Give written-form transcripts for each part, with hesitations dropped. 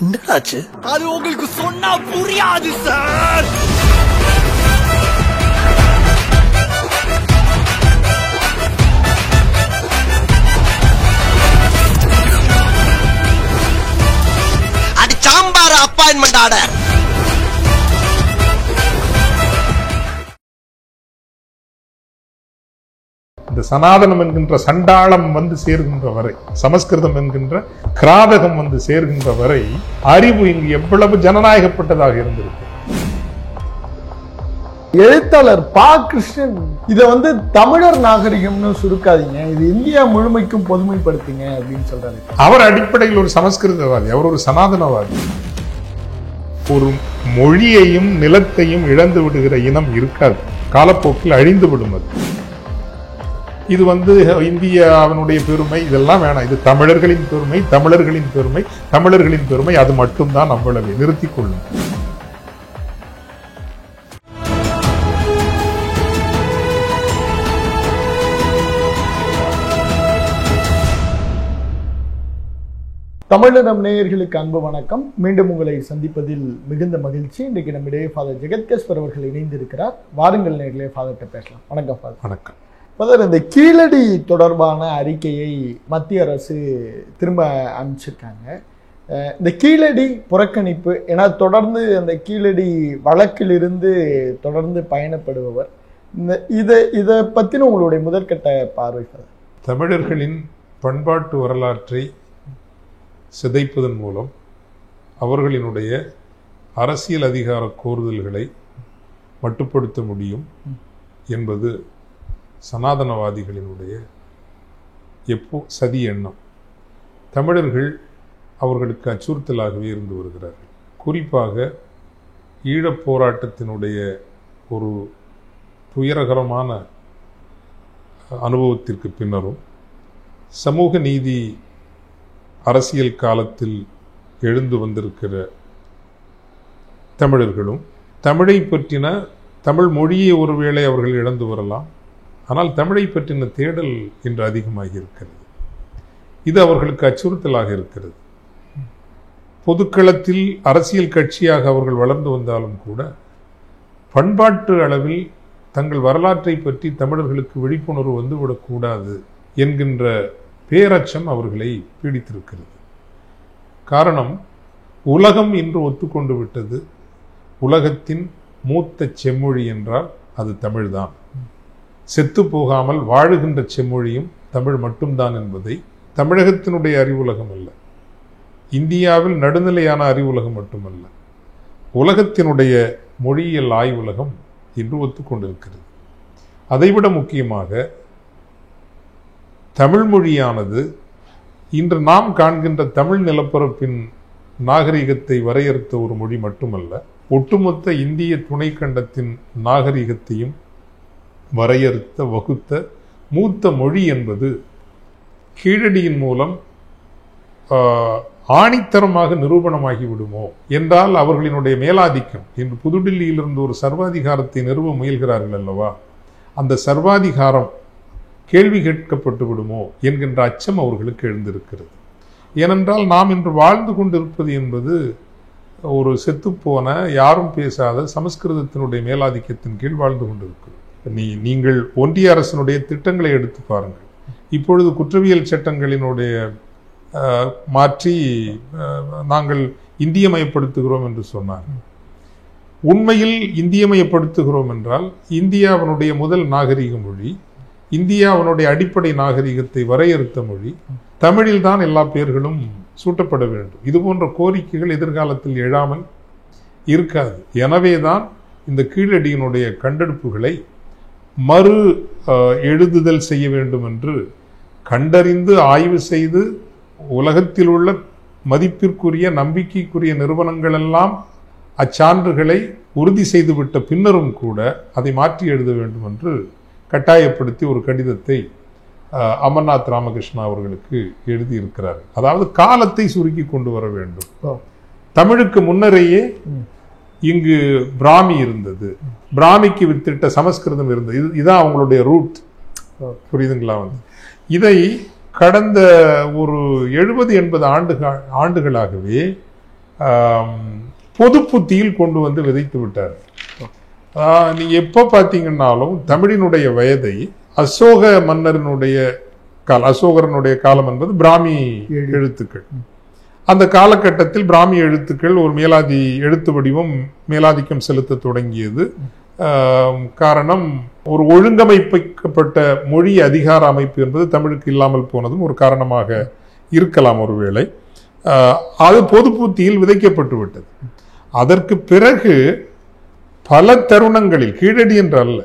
என்னடாச்சு? அது உங்களுக்கு சொன்னா புரியாது சார். அது சாம்பார் அப்பாயின்மெண்ட் ஆர்டர். இந்த சனாதனம் என்கின்ற சண்டாளம் வந்து சேர்கின்ற வரை, சமஸ்கிருதம் என்கின்ற கிராதகம் வந்து சேர்கின்ற வரை அறிவு இங்கு எவ்வளவு ஜனநாயகப்பட்டதாக இருந்திருக்கு. எழுத்தாளர் பா. கிருஷ்ணன் இதை தமிழர் நாகரிகம்னு சுருக்காதீங்க, இது இந்தியா முழுமைக்கும் பொதுமைப்படுத்துங்க அப்படின்னு சொல்றாரு. அவர் அடிப்படையில் ஒரு சமஸ்கிருதவாதி, அவர் ஒரு சனாதனவாதி. ஒரு மொழியையும் நிலத்தையும் இழந்து விடுகிற இனம் இருக்காது, காலப்போக்கில் அழிந்து விடும். அது இது இந்தியாவினுடைய பெருமை இதெல்லாம் வேணாம். இது தமிழர்களின் பெருமை, தமிழர்களின் பெருமை, தமிழர்களின் பெருமை. அது மட்டும்தான் நம்மளவை நிறுத்திக் கொள்ளும். தமிழரம் நேயர்களுக்கு அன்பு வணக்கம். மீண்டும் உங்களை சந்திப்பதில் மிகுந்த மகிழ்ச்சி. இன்றைக்கு நம்மிடையே ஃபாதர் ஜெகத்கேஸ்வர் அவர்கள் இணைந்திருக்கிறார். வாருங்கள் நேயர்களே, ஃபாதர்கிட்ட பேசலாம். வணக்கம் ஃபாதர். வணக்கம் ஃபாதர், இந்த கீழடி தொடர்பான அறிக்கையை மத்திய அரசு திரும்ப அனுப்பிச்சிருக்காங்க. இந்த கீழடி புறக்கணிப்பு, ஏன்னா தொடர்ந்து அந்த கீழடி வழக்கிலிருந்து தொடர்ந்து பயணப்படுபவர், இதை பற்றின உங்களுடைய முதற்கட்ட பார்வை ஃபாதர். தமிழர்களின் பண்பாட்டு வரலாற்றை சிதைப்பதன் மூலம் அவர்களினுடைய அரசியல் அதிகார கோருதல்களை மட்டுப்படுத்த முடியும் என்பது சனாதனவாதிகளினுடைய சதி எண்ணம். தமிழர்கள் அவர்களுக்கு அச்சுறுத்தலாகவே இருந்து வருகிறார்கள். குறிப்பாக ஈழப் போராட்டத்தினுடைய ஒரு துயரகரமான அனுபவத்திற்கு பின்னரும் சமூக நீதி அரசியல் காலத்தில் எழுந்து வந்திருக்கிற தமிழர்களும் தமிழை பற்றின, தமிழ் மொழியை ஒருவேளை அவர்கள் இழந்து வரலாம், ஆனால் தமிழை பற்றின தேடல் இன்று அதிகமாகி இருக்கிறது. இது அவர்களுக்கு அச்சுறுத்தலாக இருக்கிறது. பொதுக்களத்தில் அரசியல் கட்சியாக அவர்கள் வளர்ந்து வந்தாலும் கூட பண்பாட்டு அளவில் தங்கள் வரலாற்றை பற்றி தமிழர்களுக்கு விழிப்புணர்வு வந்துவிடக்கூடாது என்கின்ற பேரச்சம் அவர்களை பீடித்திருக்கிறது. காரணம், உலகம் இன்று ஒத்துக்கொண்டு விட்டது, உலகத்தின் மூத்த செம்மொழி என்றால் அது தமிழ்தான், செத்து போகாமல் வாழுகின்ற செம்மொழியும் தமிழ் மட்டும்தான் என்பதை தமிழகத்தினுடைய அறிவுலகம் அல்ல, இந்தியாவில் நடுநிலையான அறிவுலகம் மட்டுமல்ல, உலகத்தினுடைய மொழியியல் ஆய்வுலகம் இன்று ஒத்துக்கொண்டிருக்கிறது. அதைவிட முக்கியமாக தமிழ் மொழியானது இன்று நாம் காண்கின்ற தமிழ் நிலப்பரப்பின் நாகரிகத்தை வரையறுத்த ஒரு மொழி மட்டுமல்ல, ஒட்டுமொத்த இந்திய துணைக்கண்டத்தின் நாகரிகத்தையும் வரையறுத்த வகுத்த மூத்த மொழி என்பது கீழடியின் மூலம் ஆணித்தரமாக நிரூபணமாகி விடுமோ என்றால் அவர்களினுடைய மேலாதிக்கம். இன்று புதுடில்லியிலிருந்து ஒரு சர்வாதிகாரத்தை நிறுவ முயல்கிறார்கள் அல்லவா, அந்த சர்வாதிகாரம் கேள்வி கேட்கப்பட்டு விடுமோ என்கின்ற அச்சம் அவர்களுக்கு எழுந்திருக்கிறது. ஏனென்றால் நாம் இன்று வாழ்ந்து கொண்டிருப்பது என்பது ஒரு செத்துப்போன, யாரும் பேசாத சமஸ்கிருதத்தினுடைய மேலாதிக்கத்தின் கீழ் வாழ்ந்து கொண்டிருக்கிறது. நீங்கள் ஒன்றிய அரசினுடைய திட்டங்களை எடுத்து பாருங்கள். இப்பொழுது குற்றவியல் சட்டங்களினுடைய மாற்றி நாங்கள் இந்தியமயப்படுத்துகிறோம் என்று சொன்னார். உண்மையில் இந்தியமயப்படுத்துகிறோம் என்றால் இந்தியாவினுடைய முதல் நாகரிக மொழி, இந்தியாவினுடைய அடிப்படை நாகரிகத்தை வரையறுத்த மொழி தமிழில் தான் எல்லா பெயர்களும் சூட்டப்பட வேண்டும். இது போன்ற கோரிக்கைகள் எதிர்காலத்தில் எழாமல் இருக்காது. எனவேதான் இந்த கீழடியினுடைய கண்டெடுப்புகளை மறு எழுதுதல் செய்ய வேண்டும் என்று கண்டறிந்து ஆய்வு செய்து உலகத்தில் உள்ள மதிப்பிற்குரிய நம்பிக்கைக்குரிய நிறுவனங்கள் எல்லாம் அச்சான்றுகளை உறுதி செய்துவிட்ட பின்னரும் கூட அதை மாற்றி எழுத வேண்டும் என்று கட்டாயப்படுத்தி ஒரு கடிதத்தை அமர்நாத் ராமகிருஷ்ணா அவர்களுக்கு எழுதியிருக்கிறார்கள். அதாவது காலத்தை சுருக்கி கொண்டு வர வேண்டும். தமிழுக்கு முன்னரேயே இங்கு பிராமி இருந்தது, பிராமிக்கு வித்திட்ட சமஸ்கிருதம் இருந்தது. இதுதான் அவங்களுடைய ரூட். புரியுதுங்களா? இதை கடந்த ஒரு 70-80 ஆண்டுகளாகவே பொது புத்தியில் கொண்டு வந்து விதைத்து விட்டார். நீங்க எப்ப பாத்தீங்கன்னாலும் தமிழினுடைய வயதை அசோக மன்னரினுடைய அசோகரனுடைய காலம் என்பது பிராமி எழுத்துக்கள். அந்த காலகட்டத்தில் பிராமி எழுத்துக்கள் ஒரு மேலாதி எழுத்து வடிவம் மேலாதிக்கம் செலுத்த தொடங்கியது. காரணம், ஒரு ஒழுங்கமைக்கப்பட்ட மொழி அதிகார அமைப்பு என்பது தமிழுக்கு இல்லாமல் போனதும் ஒரு காரணமாக இருக்கலாம் ஒருவேளை. அது பொது புத்தியில் விதைக்கப்பட்டு விட்டது. அதற்கு பிறகு பல தருணங்களில், கீழடி என்று அல்ல,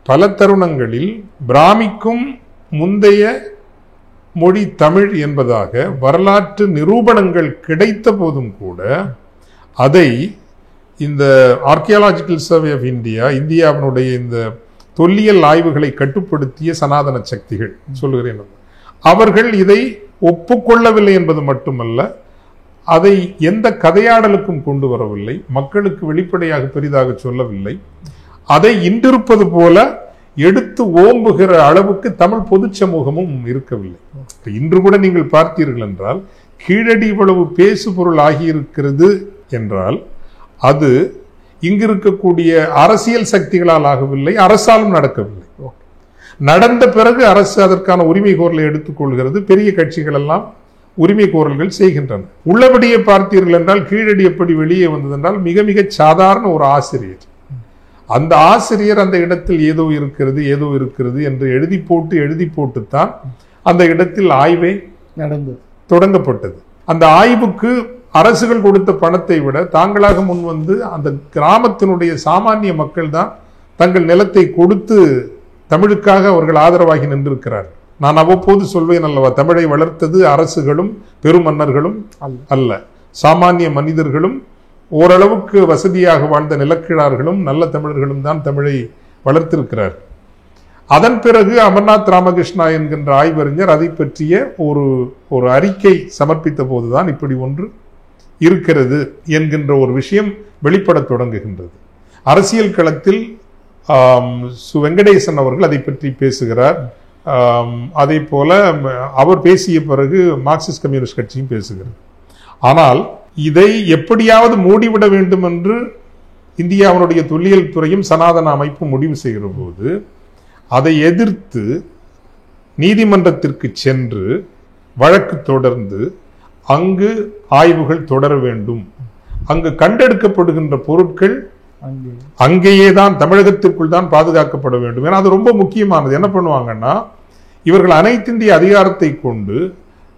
பல தருணங்களில் பிராமிக்கும் முந்தைய மொழி தமிழ் என்பதாக வரலாற்று நிரூபணங்கள் கிடைத்த போதும் கூட அதை இந்த ஆர்கியாலஜிக்கல் சர்வே ஆஃப் இந்தியாவினுடைய இந்த தொல்லியல் ஆய்வுகளை கட்டுப்படுத்திய சனாதன சக்திகள் சொல்லுகிறேன், அவர்கள் இதை ஒப்புக்கொள்ளவில்லை என்பது மட்டுமல்ல, அதை எந்த கதையாடலுக்கும் கொண்டு வரவில்லை, மக்களுக்கு வெளிப்படையாக பெரிதாக சொல்லவில்லை. அதை இன்றிருப்பது போல எடுத்து ஓம்புகிற அளவுக்கு தமிழ் பொது சமூகமும் இருக்கவில்லை. இன்று கூட நீங்கள் பார்த்தீர்கள் என்றால் கீழடி இவ்வளவு பேசு பொருள் ஆகியிருக்கிறது என்றால் அது இங்கு இருக்கக்கூடிய அரசியல் சக்திகளால் ஆகவில்லை, அரசாலும் நடக்கவில்லை. நடந்த பிறகு அரசு அதற்கான உரிமை கோரலை எடுத்துக்கொள்கிறது. பெரிய கட்சிகள் எல்லாம் உரிமை கோரல்கள் செய்கின்றன. உள்ளபடியே பார்த்தீர்கள் என்றால் கீழடி எப்படி வெளியே வந்தது என்றால் மிக மிக சாதாரண ஒரு ஆசிரியர், அந்த ஆசிரியர் அந்த இடத்தில் ஏதோ இருக்கிறது என்று எழுதி போட்டுத்தான் அந்த இடத்தில் ஆய்வே நடந்தது, தொடங்கப்பட்டது. அந்த ஆய்வுக்கு அரசுகள் கொடுத்த பணத்தை விட தாங்களாக முன் வந்து அந்த கிராமத்தினுடைய சாமானிய மக்கள் தான் தங்கள் நிலத்தை கொடுத்து தமிழுக்காக அவர்கள் ஆதரவாகி நின்றிருக்கிறார்கள். நான் அவ்வப்போது சொல்வேன் அல்லவா, தமிழை வளர்த்தது அரசுகளும் பெருமன்னர்களும் அல்ல, சாமானிய மனிதர்களும் ஓரளவுக்கு வசதியாக வாழ்ந்த நிலக்கிழார்களும் நல்ல தமிழர்களும் தான் தமிழை வளர்த்திருக்கிறார். அதன் பிறகு அமர்நாத் ராமகிருஷ்ணா என்கின்ற ஆய்வறிஞர் அதை பற்றிய ஒரு அறிக்கை சமர்ப்பித்த போதுதான் இப்படி ஒன்று இருக்கிறது என்கின்ற ஒரு விஷயம் வெளிப்பட தொடங்குகின்றது. அரசியல் களத்தில் சு வெங்கடேசன் அவர்கள் அதை பற்றி பேசுகிறார். அதே போல அவர் பேசிய பிறகு மார்க்சிஸ்ட் கம்யூனிஸ்ட் கட்சியும் பேசுகிறது. ஆனால் இதை எப்படியாவது மூடிவிட வேண்டும் என்று இந்தியாவுடைய தொல்லியல் துறையும் சனாதன அமைப்பும் முடிவு செய்கிற போது அதை எதிர்த்து நீதிமன்றத்திற்கு சென்று வழக்கு தொடர்ந்து அங்கு ஆய்வுகள் தொடர வேண்டும், அங்கு கண்டெடுக்கப்படுகின்ற பொருட்கள் அங்கேயே தான் தமிழகத்திற்குள் தான் பாதுகாக்கப்பட வேண்டும். ஏன்னா அது ரொம்ப முக்கியமானது. என்ன பண்ணுவாங்கன்னா, இவர்கள் அனைத்திந்திய அதிகாரத்தை கொண்டு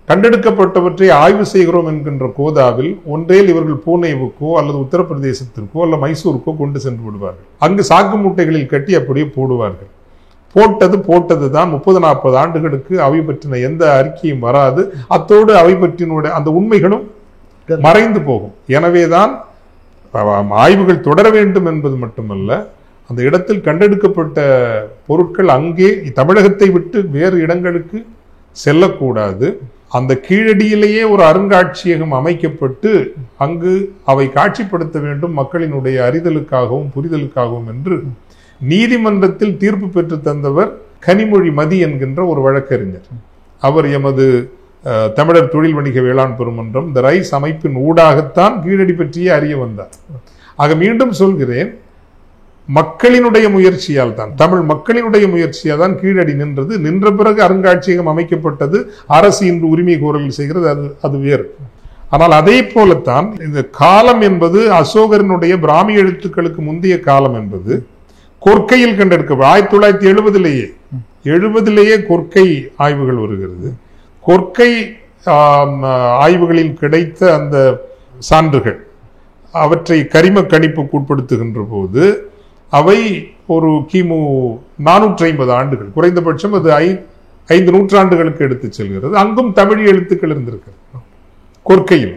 கண்டெடுக்கப்பட்டவற்றை ஆய்வு செய்கிறோம் என்கின்ற கோதாவில் ஒன்றேல் இவர்கள் பூனேவுக்கோ அல்லது உத்தரப்பிரதேசத்திற்கோ அல்ல மைசூருக்கோ கொண்டு சென்று விடுவார்கள். அங்கு சாக்கு மூட்டைகளில் கட்டி அப்படியே போடுவார்கள். போட்டது தான் 30-40 ஆண்டுகளுக்கு அவை பற்றின எந்த அறிக்கையும் வராது. அத்தோடு அவை பற்றினுடைய அந்த உண்மைகளும் மறைந்து போகும். எனவேதான் ஆய்வுகள் தொடர வேண்டும் என்பது மட்டுமல்ல, அந்த இடத்தில் கண்டெடுக்கப்பட்ட பொருட்கள் அங்கே தமிழகத்தை விட்டு வேறு இடங்களுக்கு செல்லக்கூடாது. அந்த கீழடியிலேயே ஒரு அருங்காட்சியகம் அமைக்கப்பட்டு அங்கு அவை காட்சிப்படுத்த வேண்டும், மக்களினுடைய அறிதலுக்காகவும் புரிதலுக்காகவும் என்று நீதிமன்றத்தில் தீர்ப்பு பெற்று தந்தவர் கனிமொழி மதி என்கின்ற ஒரு வழக்கறிஞர். அவர் எமது தமிழர் தொழில் வணிக வேளாண் பெருமன்றம் த ரைஸ் அமைப்பின் ஊடாகத்தான் கீழடி பற்றியே அறிய வந்தார். ஆக மீண்டும் சொல்கிறேன், மக்களினுடைய முயற்சியால் தான், தமிழ் மக்களினுடைய முயற்சியால் தான் கீழடி நின்றது. நின்ற பிறகு அருங்காட்சியகம் அமைக்கப்பட்டது. அரசு இன்று உரிமை கோரல் செய்கிறது, அது வேறு. ஆனால் அதே போலத்தான் இந்த காலம் என்பது அசோகரனுடைய பிராமி எழுத்துக்களுக்கு முந்தைய காலம் என்பது கொற்கையில் கண்டெடுக்க 1970 கொற்கை ஆய்வுகள் வருகிறது. கொற்கை ஆய்வுகளில் கிடைத்த அந்த சான்றுகள் அவற்றை கரிம கணிப்புக்கு உட்படுத்துகின்ற போது அவை ஒரு கிமு 450 ஆண்டுகள், குறைந்தபட்சம் அது 5 நூற்றாண்டுகளுக்கு எடுத்து செல்கிறது. அங்கும் தமிழ் எழுத்துக்கள் இருந்திருக்கிறது கொற்கையில்.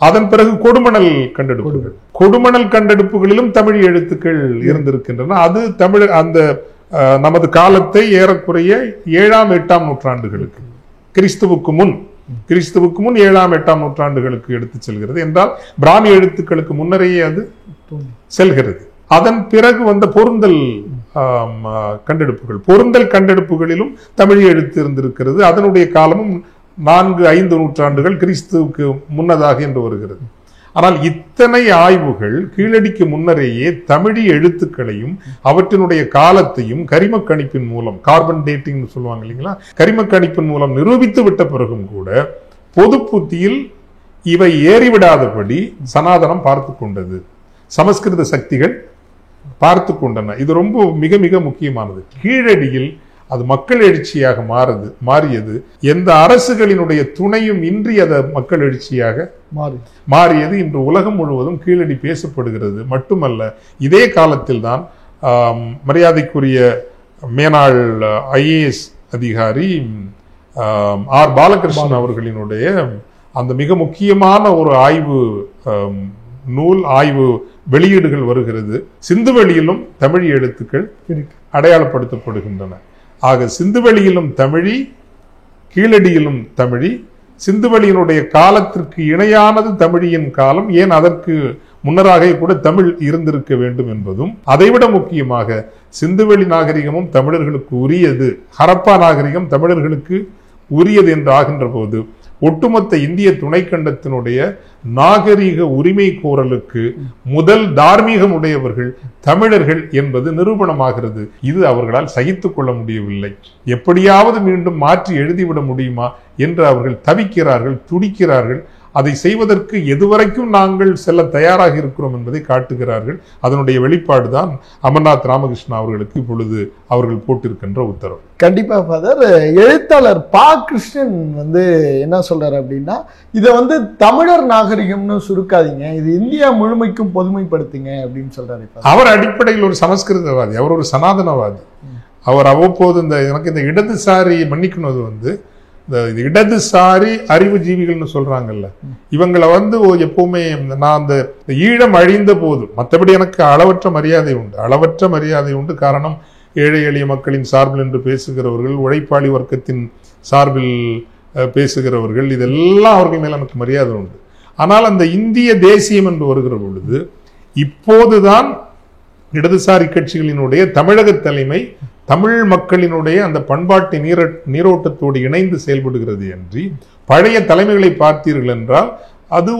அதன் பிறகு கொடுமணல் கண்டெடுப்புகளிலும் தமிழ் எழுத்துக்கள் இருந்திருக்கின்றன. அது தமிழ் அந்த நமது காலத்தை ஏறக்குறைய 7ஆம் 8ஆம் நூற்றாண்டுகளுக்கு, கிறிஸ்துவுக்கு முன் 7ஆம் 8ஆம் நூற்றாண்டுகளுக்கு எடுத்து செல்கிறது. என்றால் பிராமி எழுத்துக்களுக்கு முன்னரேயே அது செல்கிறது. அதன் பிறகு வந்த பொருந்தல் கண்டெடுப்புகளிலும் தமிழ் எழுத்து இருந்திருக்கிறது. அதனுடைய காலமும் 4-5 நூற்றாண்டுகள் கிறிஸ்துவுக்கு முன்னதாக என்று வருகிறது. ஆனால் இத்தனை ஆய்வுகள் கீழடிக்கு முன்னரேயே தமிழி எழுத்துக்களையும் அவற்றினுடைய காலத்தையும் கரிமக்கணிப்பின் மூலம், கார்பன் டேட்டிங் சொல்லுவாங்க இல்லைங்களா, கரிமக்கணிப்பின் மூலம் நிரூபித்து விட்ட பிறகும் கூட பொது புத்தியில் இவை ஏறிவிடாதபடி சனாதனம் பார்த்து கொண்டது, சமஸ்கிருத சக்திகள் பார்த்து கொண்டன. இது ரொம்ப மிக மிக முக்கியமானது. கீழடியில் அது மக்கள் எழுச்சியாக மாறியது. எந்த அரசுகளினுடைய துணையும் இன்றி அது மக்கள் எழுச்சியாக மாறியது. இன்று உலகம் முழுவதும் கீழடி பேசப்படுகிறது. மட்டுமல்ல, இதே காலத்தில் தான் மரியாதைக்குரிய மேனாள் IAS அதிகாரி R பாலகிருஷ்ணன் அவர்களினுடைய அந்த மிக முக்கியமான ஒரு ஆய்வு நூல், ஆய்வு வெளியீடுகள் வருகிறது. சிந்துவெளியிலும் தமிழ் எழுத்துக்கள் அடையாளப்படுத்தப்படுகின்றன. ஆக சிந்துவெளியிலும் தமிழி, கீழடியிலும் தமிழி. சிந்துவெளியினுடைய காலத்திற்கு இணையானது தமிழியின் காலம், ஏன் அதற்கு முன்னராக கூட தமிழ் இருந்திருக்க வேண்டும் என்பதும், அதைவிட முக்கியமாக சிந்துவெளி நாகரிகமும் தமிழர்களுக்கு உரியது, ஹரப்பா நாகரிகம் தமிழர்களுக்கு உரியது என்று ஆகின்ற போது ஒட்டுமொத்த இந்திய துணைக்கண்டத்தினுடைய நாகரிக உரிமை கோரலுக்கு முதல் தார்மீகம் உடையவர்கள் தமிழர்கள் என்பது நிரூபணமாகிறது. இது அவர்களால் சகித்துக் கொள்ள முடியவில்லை. எப்படியாவது மீண்டும் மாற்றி எழுதிவிட முடியுமா என்று அவர்கள் தவிக்கிறார்கள், துடிக்கிறார்கள். அதை செய்வதற்கு எதுவரைக்கும் நாங்கள் செல்ல தயாராக இருக்கிறோம் என்பதை காட்டுகிறார்கள். அதனுடைய வெளிப்பாடுதான் அமர்நாத் ராமகிருஷ்ணா அவர்களுக்கு இப்பொழுது அவர்கள் போட்டிருக்கின்ற உத்தரவு. கண்டிப்பா ஃபாதர். எழுத்தாளர் கிருஷ்ணன் என்ன சொல்றாரு அப்படின்னா, இதை தமிழர் நாகரிகம்னு சுருக்காதீங்க, இது இந்தியா முழுமைக்கும் பொதுமைப்படுத்துங்க அப்படின்னு சொல்றாரு. அவர் அடிப்படையில் ஒரு சமஸ்கிருதவாதி, அவர் ஒரு சனாதனவாதி. அவர் அவ்வப்போது எனக்கு இந்த இடதுசாரி மன்னிக்கணும், இந்த இடதுசாரி அறிவு ஜீவிகள்னு சொல்றாங்கல்ல, இவங்களை எப்பவுமே நான் அந்த ஈழம் அழிந்த போது, மற்றபடி எனக்கு அளவற்ற மரியாதை உண்டு. காரணம், ஏழை எளிய மக்களின் சார்பில் என்று பேசுகிறவர்கள், உழைப்பாளி வர்க்கத்தின் சார்பில் பேசுகிறவர்கள், இதெல்லாம் அவர்கள் மேல எனக்கு மரியாதை உண்டு. ஆனால் அந்த இந்திய தேசியம் என்று வருகிற பொழுது இப்போதுதான் இடதுசாரி கட்சிகளினுடைய தமிழக தலைமை தமிழ் மக்களினுடைய அந்த பண்பாட்டு நீரோட்டத்தோடு இணைந்து செயல்படுகிறது என்று, பழைய தலைமைகளை பார்த்தீர்கள் என்றால் அது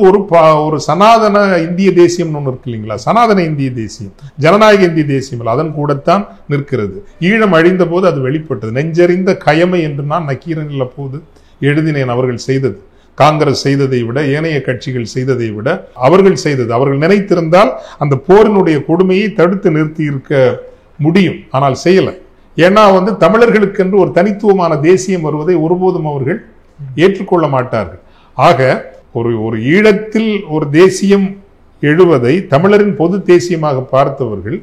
ஒரு சனாதன இந்திய தேசியம் ஒன்று இருக்கு இல்லைங்களா, சனாதன இந்திய தேசியம், ஜனநாயக இந்திய தேசியம் அதன் கூடத்தான் நிற்கிறது. ஈழம் அழிந்த போது அது வெளிப்பட்டது. நெஞ்சறிந்த கயமை என்று நான் நக்கீரனில் போது எழுதினேன். அவர்கள் செய்தது, காங்கிரஸ் செய்ததை விட, ஏனைய கட்சிகள் செய்ததை விட அவர்கள் செய்தது, அவர்கள் நினைத்திருந்தால் அந்த போரினுடைய கொடுமையை தடுத்து நிறுத்தி இருக்க முடியும். ஆனால் செய்யலை. ஏன்னா தமிழர்களுக்கென்று ஒரு தேசியம் வருவதை ஒருபோதும் அவர்கள் ஏற்றுக்கொள்ள மாட்டார்கள். ஆக ஒரு ஈழத்தில் ஒரு தேசியம் எழுவதை தமிழரின் பொது தேசியமாக பார்த்தவர்கள்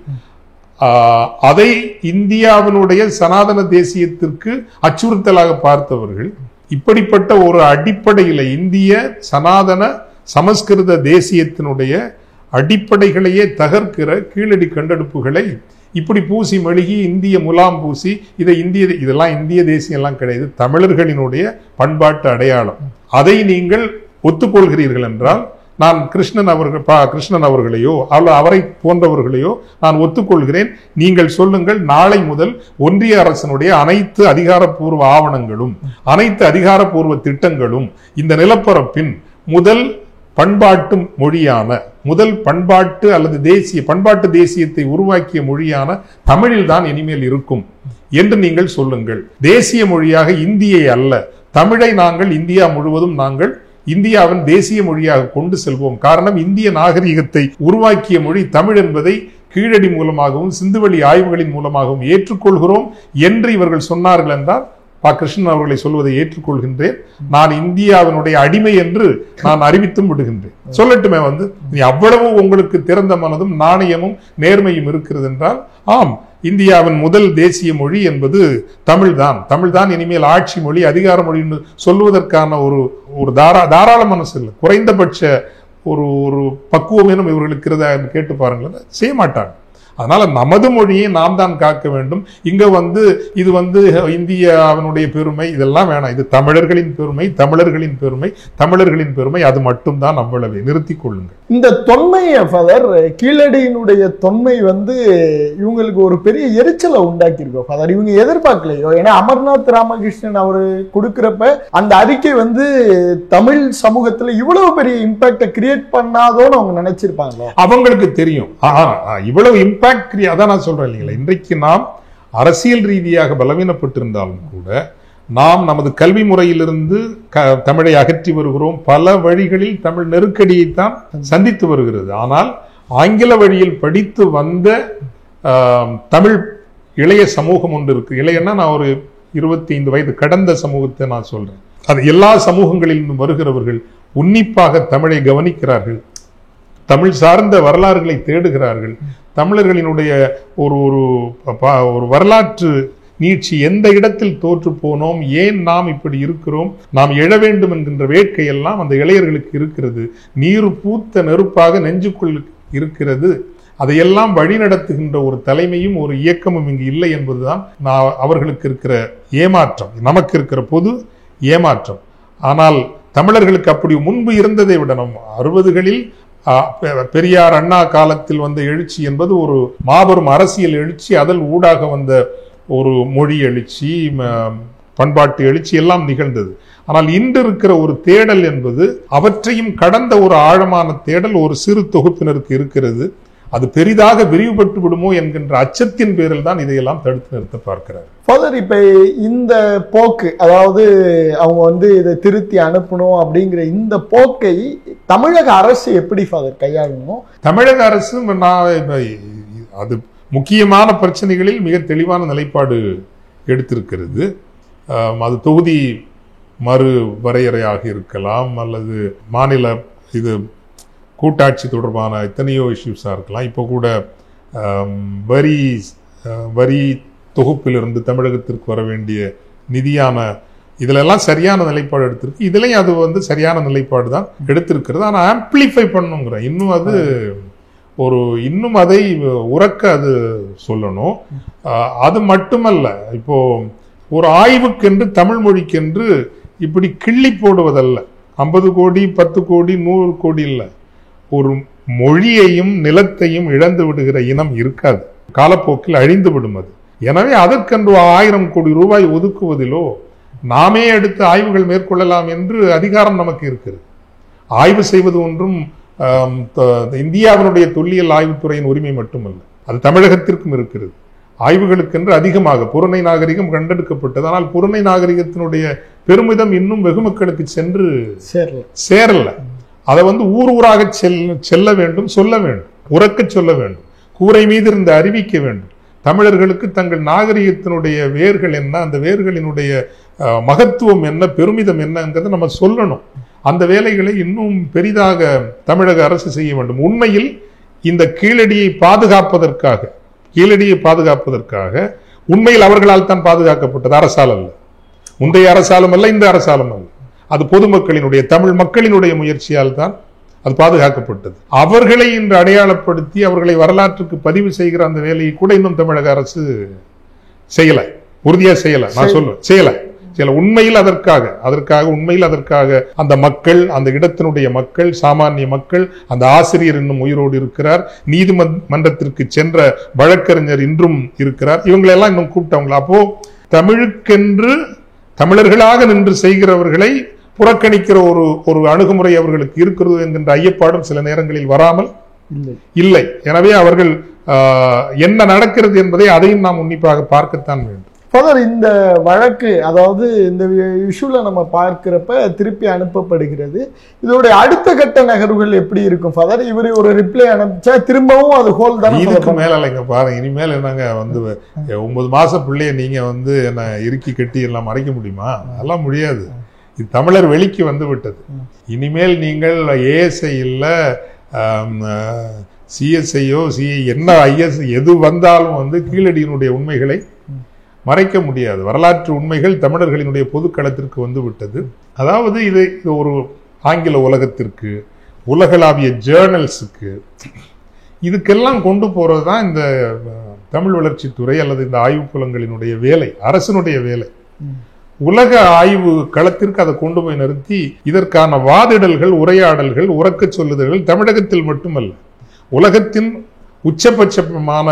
அதை இந்தியாவினுடைய சனாதன தேசியத்திற்கு அச்சுறுத்தலாக பார்த்தவர்கள், இப்படிப்பட்ட ஒரு அடிப்படையில் இந்திய சனாதன சமஸ்கிருத தேசியத்தினுடைய அடிப்படைகளையே தகர்க்கிற கீழடி கண்டெடுப்புகளை இப்படி பூசி மெழுகி இந்திய முலாம் பூசி இதெல்லாம் இந்திய தேசியம் எல்லாம் கிடையாது, தமிழர்களினுடைய பண்பாட்டு அடையாளம். அதை நீங்கள் ஒத்துக்கொள்கிறீர்கள் என்றால் நான் கிருஷ்ணன் அவர்களையோ அவரை போன்றவர்களையோ நான் ஒத்துக்கொள்கிறேன். நீங்கள் சொல்லுங்கள், நாளை முதல் ஒன்றிய அரசினுடைய அனைத்து அதிகாரப்பூர்வ ஆவணங்களும் அனைத்து அதிகாரப்பூர்வ திட்டங்களும் இந்த நிலப்பரப்பின் முதல் பண்பாட்டு மொழியான, முதல் பண்பாட்டு அல்லது பண்பாட்டு தேசியத்தை உருவாக்கிய மொழியான தமிழில் தான் இனிமேல் இருக்கும் என்று நீங்கள் சொல்லுங்கள். தேசிய மொழியாக இந்தியை அல்ல, தமிழை நாங்கள் இந்தியா முழுவதும் இந்தியாவின் தேசிய மொழியாக கொண்டு செல்வோம். காரணம், இந்திய நாகரிகத்தை உருவாக்கிய மொழி தமிழ் என்பதை கீழடி மூலமாகவும் சிந்துவெளி ஆய்வுகளின் மூலமாகவும் ஏற்றுக்கொள்கிறோம் என்று இவர்கள் சொன்னார்கள் என்றால் கிருஷ்ணன் அவர்களை சொல்வதை ஏற்றுக்கொள்கின்றேன். நான் இந்தியாவினுடைய அடிமை என்று நான் அறிவித்தும் விடுகின்றேன். சொல்லட்டுமே நீ அவ்வளவு உங்களுக்கு திறந்த மனதும் நாணயமும் நேர்மையும் இருக்கிறது என்றால், ஆம், இந்தியாவின் முதல் தேசிய மொழி என்பது தமிழ்தான் இனிமேல் ஆட்சி மொழி, அதிகார மொழின்னு சொல்வதற்கான ஒரு தாராள மனசு இல்லை, குறைந்தபட்ச ஒரு பக்குவமேனும் இவர்களுக்கு இருக்கிறதா கேட்டு பாருங்களேன். செய்ய மாட்டாங்க. அதனால நமது மொழியை நாம் தான் காக்க வேண்டும். இங்க இது இந்தியாவினுடைய பெருமை இதெல்லாம் வேணாம். இது தமிழர்களின் பெருமை, தமிழர்களின் பெருமை, அது மட்டும்தான். அவ்வளவு நிறுத்திக் கொள்ளுங்கள். இந்த தொன்மையை ஃபாதர், கீழடியினுடைய தொன்மை இவங்களுக்கு ஒரு பெரிய எரிச்சலை உண்டாக்கி இருக்கோம் ஃபாதர். இவங்க எதிர்பார்க்கலையோ, ஏன்னா அமர்நாத் ராமகிருஷ்ணன் அவரு கொடுக்கிறப்ப அந்த அறிக்கை தமிழ் சமூகத்துல இவ்வளவு பெரிய இம்பாக்ட கிரியேட் பண்ணாதோன்னு அவங்க நினைச்சிருப்பாங்க. அவங்களுக்கு தெரியும் இவ்வளவு இம்பாக்ட். அதான் நான் சொல்றேன் இல்லைங்களா, இன்றைக்கு நாம் அரசியல் ரீதியாக பலவீனப்பட்டிருந்தாலும் கூட நாம் நமது கல்வி முறையிலிருந்து தமிழை அகற்றி வருகிறோம். பல வழிகளில் தமிழ் நெருக்கடியைத்தான் சந்தித்து வருகிறது. ஆனால் ஆங்கில வழியில் படித்து வந்த தமிழ் இளைய சமூகம் ஒன்று இருக்கு. இளையன்னா நான் ஒரு 25 வயது கடந்த சமூகத்தை நான் சொல்றேன். அது எல்லா சமூகங்களிலும் வருகிறவர்கள் உன்னிப்பாக தமிழை கவனிக்கிறார்கள், தமிழ் சார்ந்த வரலாறுகளை தேடுகிறார்கள். தமிழர்களினுடைய ஒரு வரலாற்று நீட்சி, எந்த இடத்தில் தோற்று போனோம், ஏன் நாம் இப்படி இருக்கிறோம், நாம் எழ வேண்டும் என்கின்ற வேட்கையெல்லாம் அந்த இளையர்களுக்கு இருக்கிறது. நீர் பூத்த நெருப்பாக நெஞ்சுக்குள் இருக்கிறது. அதையெல்லாம் வழிநடத்துகின்ற ஒரு தலைமையும் ஒரு இயக்கமும் இங்கு இல்லை என்பதுதான் அவர்களுக்கு இருக்கிற ஏமாற்றம், நமக்கு இருக்கிற பொது ஏமாற்றம். ஆனால் தமிழர்களுக்கு அப்படி முன்பு இருந்ததை விட நம் 60களில் பெரியார் அண்ணா காலத்தில் வந்த எழுச்சி என்பது ஒரு மாபெரும் அரசியல் எழுச்சி. அதில் ஊடாக வந்த ஒரு மொழி எழுச்சி, பண்பாட்டு எழுச்சி எல்லாம் நிகழ்ந்தது. ஆனால் இன்று இருக்கிற ஒரு தேடல் என்பது அவற்றையும் கடந்த ஒரு ஆழமான தேடல் ஒரு சிறு தொகுப்பினருக்கு இருக்கிறது. அது பெரிதாக விரிவுபட்டு விடுமோ என்கின்ற அச்சத்தின் பேரில் தான் இதையெல்லாம் தடுத்து நிறுத்த பார்க்கிறார். ஃபாதர், இப்ப இந்த போக்கு, அதாவது அவங்க இதை திருத்தி அனுப்பணும் அப்படிங்கிற இந்த போக்கை தமிழக அரசு எப்படி ஃபாதர் கையாளணும்? தமிழக அரசு அது முக்கியமான பிரச்சனைகளில் மிக தெளிவான நிலைப்பாடு எடுத்திருக்கிறது. அது தொகுதி மறு வரையறையாக இருக்கலாம், அல்லது மாநில கூட்டாட்சி தொடர்பான எத்தனையோ இஷ்யூஸாக இருக்கலாம். இப்போ கூட வரி தொகுப்பிலிருந்து தமிழகத்திற்கு வர வேண்டிய நிதியான இதிலெல்லாம் சரியான நிலைப்பாடு எடுத்திருக்கு. இதுலையும் அது சரியான நிலைப்பாடு தான் எடுத்திருக்கிறது. ஆனால் ஆம்பிளிஃபை பண்ணுங்கிற இன்னும் அதை உறக்க அது சொல்லணும். அது மட்டுமல்ல, இப்போ ஒரு ஆய்வுக்கென்று தமிழ் மொழிக்கென்று இப்படி கிள்ளி போடுவதல்ல. 50 கோடி 10 கோடி 100 கோடி இல்லை. ஒரு மொழியையும் நிலத்தையும் இழந்து விடுகிற இனம் இருக்காது, காலப்போக்கில் அழிந்து விடும் அது. எனவே அதற்கென்று 1000 கோடி ரூபாய் ஒதுக்குவதிலோ, நாமே எடுத்து ஆய்வுகள் மேற்கொள்ளலாம் என்று அதிகாரம் நமக்கு இருக்கிறது. ஆய்வு செய்வது ஒன்றும் இந்தியாவினுடைய தொல்லியல் ஆய்வுத்துறையின் உரிமை மட்டுமல்ல, அது தமிழகத்திற்கும் இருக்கிறது. ஆய்வுகளுக்கென்று அதிகமாக புறநை நாகரிகம் கண்டெடுக்கப்பட்டது. ஆனால் புறநை நாகரிகத்தினுடைய பெருமிதம் இன்னும் வெகு மக்களுக்கு சென்று சேரல. அதை ஊர் ஊராக செல்ல வேண்டும், சொல்ல வேண்டும், உறக்க சொல்ல வேண்டும், கூரை மீது இருந்து அறிவிக்க வேண்டும். தமிழர்களுக்கு தங்கள் நாகரிகத்தினுடைய வேர்கள் என்ன, அந்த வேர்களினுடைய மகத்துவம் என்ன, பெருமிதம் என்னங்கிறத நம்ம சொல்லணும். அந்த வேலைகளை இன்னும் பெரிதாக தமிழக அரசு செய்ய வேண்டும். உண்மையில் இந்த கீழடியை பாதுகாப்பதற்காக உண்மையில் அவர்களால் தான் பாதுகாக்கப்பட்டது, அரசால் அல்ல. முந்தைய அரசாலும் அல்ல, இந்த அரசாலும் அல்ல. அது பொதுமக்களினுடைய, தமிழ் மக்களினுடைய முயற்சியால் தான் அது பாதுகாக்கப்பட்டது. அவர்களை இன்று அடையாளப்படுத்தி அவர்களை வரலாற்றுக்கு பதிவு செய்கிற அந்த வேலையை கூட இன்னும் தமிழக அரசு செய்யல, உறுதியா செய்யல. நான் சொல்லுவேன், செய்யல. உண்மையில் அதற்காக அந்த மக்கள், அந்த இடத்தினுடைய மக்கள், சாமானிய மக்கள், அந்த ஆசிரியர் இன்னும் உயிரோடு இருக்கிறார், நீதிமன்றத்திற்கு சென்ற வழக்கறிஞர் இன்றும் இருக்கிறார். இவங்களெல்லாம் இன்னும் கூப்பிட்டவங்களா? அப்போ தமிழுக்கென்று தமிழர்களாக நின்று செய்கிறவர்களை புறக்கணிக்கிற ஒரு அணுகுமுறை அவர்களுக்கு இருக்கிறது என்கின்ற ஐயப்பாடும் சில நேரங்களில் வராமல் இல்லை. எனவே அவர்கள் என்ன நடக்கிறது என்பதை அதையும் நாம் உன்னிப்பாக பார்க்கத்தான் வேண்டும். ஃபாதர், இந்த வழக்கு, அதாவது இந்த இஷ்யூல நம்ம பார்க்கிறப்ப திருப்பி அனுப்பப்படுகிறது. இதோட அடுத்த கட்ட நகர்வுகள் எப்படி இருக்கும் ஃபாதர்? இவரு ஒரு ரிப்ளை அனுப்பிச்சா திரும்பவும் அது ஹோல் தான். இதுக்கு மேல இல்லைங்க, பாருங்க, இனிமேல் என்னங்க 9 மாச பிள்ளைய நீங்க என்ன இறுக்கி கட்டி எல்லாம் மறைக்க முடியுமா? அதெல்லாம் முடியாது. இது தமிழர் வெளிக்கு வந்து விட்டது. இனிமேல் நீங்கள் ஏஎஸ்ஐ இல்ல, சிஎஸ்ஐயோ என்ன ஐஎஸ் எது வந்தாலும் கீழடியினுடைய உண்மைகளை மறைக்க முடியாது. வரலாற்று உண்மைகள் தமிழர்களினுடைய பொதுக்களத்திற்கு வந்து விட்டது. அதாவது இது ஒரு ஆங்கில உலகத்திற்கு, உலகளாவிய ஜேர்னல்ஸுக்கு இதுக்கெல்லாம் கொண்டு போறதுதான் இந்த தமிழ் வளர்ச்சித்துறை அல்லது இந்த ஆய்வுக்குலங்களினுடைய வேலை, அரசனுடைய வேலை. உலக ஆய்வு களத்திற்கு அதை கொண்டு போய் நிறுத்தி இதற்கான வாதிடல்கள், உரையாடல்கள், உறக்க சொல்லுதல்கள் தமிழகத்தில் மட்டுமல்ல, உலகத்தின் உச்சபட்சமான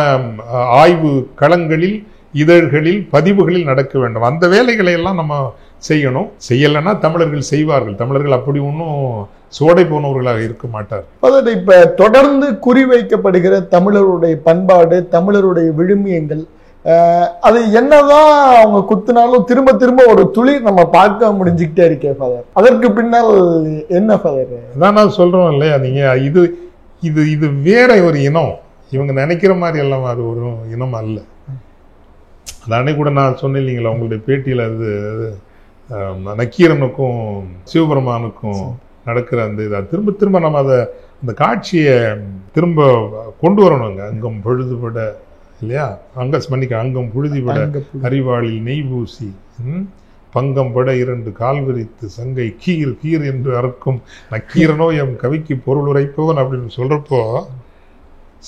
ஆய்வு களங்களில், இதழ்களில், பதிவுகளில் நடக்க வேண்டும். அந்த வேலைகளை எல்லாம் நம்ம செய்யணும். செய்யலைன்னா தமிழர்கள் செய்வார்கள். தமிழர்கள் அப்படி ஒன்றும் சோடை போனவர்களாக இருக்க மாட்டார். அதாவது இப்ப தொடர்ந்து குறிவைக்கப்படுகிற தமிழருடைய பண்பாடு, தமிழருடைய விழுமியங்கள், அது என்னதான் அவங்க குத்துனாலும் திரும்ப திரும்ப ஒரு துளி நம்ம பார்க்க முடிஞ்சுக்கிட்டே இருக்கே ஃபாதர். அதற்கு பின்னால் என்ன ஃபாதர்? அதான் நான் சொல்றோம் இல்லையா, நீங்க இது இது இது வேற ஒரு இனம். இவங்க நினைக்கிற மாதிரி எல்லாம் அது ஒரு இனம் அல்ல. அன்னைக்கு கூட நான் சொன்னேன் இல்லைங்களா உங்களுடைய பேட்டியில, அது நக்கீரனுக்கும் சிவபெருமானுக்கும் நடக்கிற அந்த இதை திரும்ப திரும்ப நம்ம அதை அந்த காட்சியை திரும்ப கொண்டு வரணுங்க. அங்கம் பொழுதுபட இல்லையா, அங்கம் புழுதிபட அறிவாளில் நெய் பூசி பங்கம் பட 2 கால் விரித்து சங்கை கீர் கீர் என்று அறுக்கும் நக்கீரனோ எம் கவிக்கு பொருள் உரைப்பவன் அப்படின்னு சொல்றப்போ,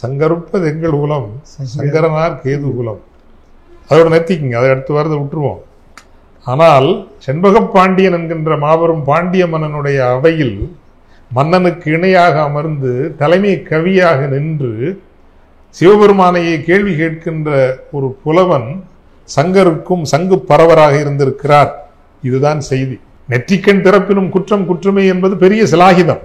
சங்கருப்பது எங்கள் குலம், சங்கரனார் கேது குலம், அதோட நிறுத்திக்குங்க, அதை அடுத்து வரதை விட்டுருவோம். ஆனால் செண்பக பாண்டியன் என்கின்ற மாபெரும் பாண்டிய மன்னனுடைய அவையில் மன்னனுக்கு இணையாக அமர்ந்து தலைமை கவியாக நின்று சிவபெருமானையை கேள்வி கேட்கின்ற ஒரு புலவன் சங்கருக்கும் சங்கு பரவராக இருந்திருக்கிறார். இதுதான் செய்தி. நெற்றிக்கண் திறப்பினும் குற்றம் குற்றமே என்பது பெரிய சிலாகிதம்.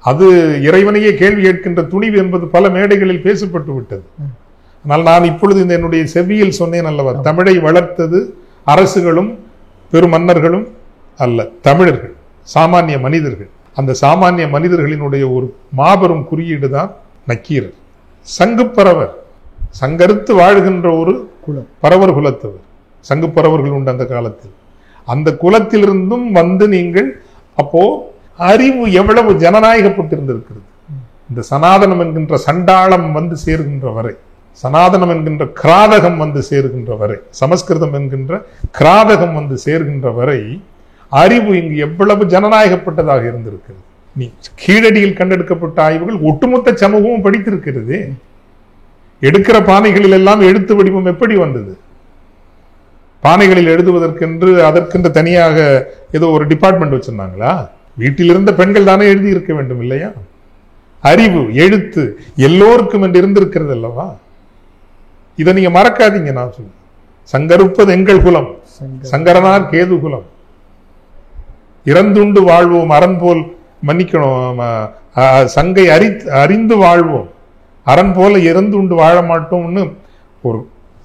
அது இறைவனையே கேள்வி கேட்கின்ற துணிவு என்பது பல மேடைகளில் பேசப்பட்டு விட்டது. ஆனால் நான் இப்பொழுது இந்த என்னுடைய செவியில் சொன்னேன் அல்லவா, தமிழை வளர்த்தது அரசுகளும் பெருமன்னர்களும் அல்ல, தமிழர்கள், சாமானிய மனிதர்கள். அந்த சாமானிய மனிதர்களினுடைய ஒரு மாபெரும் குறியீடு தான் நக்கீரர். சங்கு பரவர், சங்கருத்து வாழ்கின்ற ஒரு குலம், பரவர் குலத்தவர். சங்கு பரவர்கள் உண்டு அந்த காலத்தில். அந்த குலத்திலிருந்தும் வந்து நீங்கள் அப்போ அறிவு எவ்வளவு ஜனநாயகப்பட்டிருந்திருக்கிறது. இந்த சனாதனம் என்கின்ற சண்டாளம் வந்து சேர்கின்ற வரை, சனாதனம் என்கின்ற கிராதகம் வந்து சேர்கின்ற வரை, சமஸ்கிருதம் என்கின்ற கிராதகம் வந்து சேர்கின்ற வரை அறிவு இங்கு எவ்வளவு ஜனநாயகப்பட்டதாக இருந்திருக்கிறது. நீ கீழடியில் கண்டெடுக்கப்பட்ட ஆய்வுகள் ஒட்டுமொத்த சமூகமும் படித்திருக்கிறது. எடுக்கிற பானைகளில் எல்லாம் எழுத்து வடிவம் எப்படி வந்தது? பானைகளில் எழுதுவதற்கென்று அதற்கென்று தனியாக ஏதோ ஒரு டிபார்ட்மெண்ட் வச்சிருந்தாங்களா? வீட்டில் இருந்த பெண்கள் தானே எழுதி இருக்க வேண்டும் இல்லையா? அறிவு, எழுத்து எல்லோருக்கும் என்று இருந்திருக்கிறது அல்லவா? இதை நீங்க மறக்காதீங்க. நான் சொல்ல, சங்கருப்பது எங்கள் குலம், சங்கரனார் கேது குலம், இறந்துண்டு வாழ்வோம் அரண் போல், மன்னிக்கணும், சங்கை அறிந்து வாழ்வோம் அரண் போல இறந்துண்டு வாழ மாட்டோம்னு ஒரு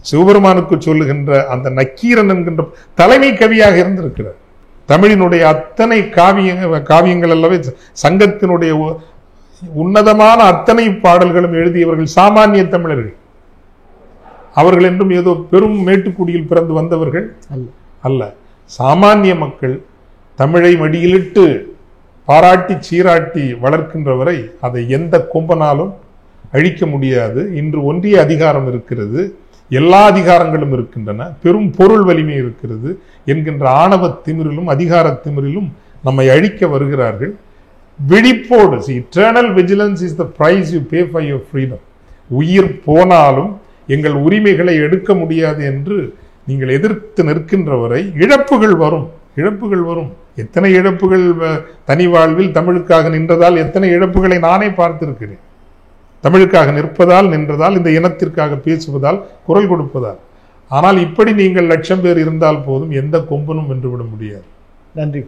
சிவபெருமானுக்கு சொல்லுகின்ற அந்த நக்கீரன் என்கின்ற தலைமை கவியாக இருந்திருக்கிறார். தமிழினுடைய அத்தனை காவியங்கள் அல்லவே சங்கத்தினுடைய உன்னதமான அத்தனை பாடல்களும் எழுதியவர்கள் சாமானிய தமிழர்கள். அவர்கள் என்றும் ஏதோ பெரும் மேட்டுக்குடியில் பிறந்து வந்தவர்கள் அல்ல. சாமானிய மக்கள் தமிழை மடியிலிட்டு பாராட்டி சீராட்டி வளர்க்கின்றவரை அதை எந்த கொம்பனாலும் அழிக்க முடியாது. இன்று ஒன்றிய அதிகாரம் இருக்கிறது, எல்லா அதிகாரங்களும் இருக்கின்றன, பெரும் பொருள் வலிமை இருக்கிறது என்கின்ற ஆணவ திமிரிலும் அதிகார திமிரிலும் நம்மை அழிக்க வருகிறார்கள். விழிப்போடு, eternal vigilance is the price you pay for your freedom. உயிர் போனாலும் எங்கள் உரிமைகளை எடுக்க முடியாது என்று நீங்கள் எதிர்த்து நிற்கின்றவரை இழப்புகள் வரும். எத்தனை இழப்புகள் தனி வாழ்வில் தமிழுக்காக நின்றதால் எத்தனை இழப்புகளை நானே பார்த்திருக்கிறேன். தமிழுக்காக நிற்பதால், நின்றதால், இந்த இனத்திற்காக பேசுவதால், குரல் கொடுப்பதால். ஆனால் இப்படி நீங்கள் 1,00,000 பேர் இருந்தால் போதும், எந்த கொம்பனும் வென்றுவிட முடியாது. நன்றி.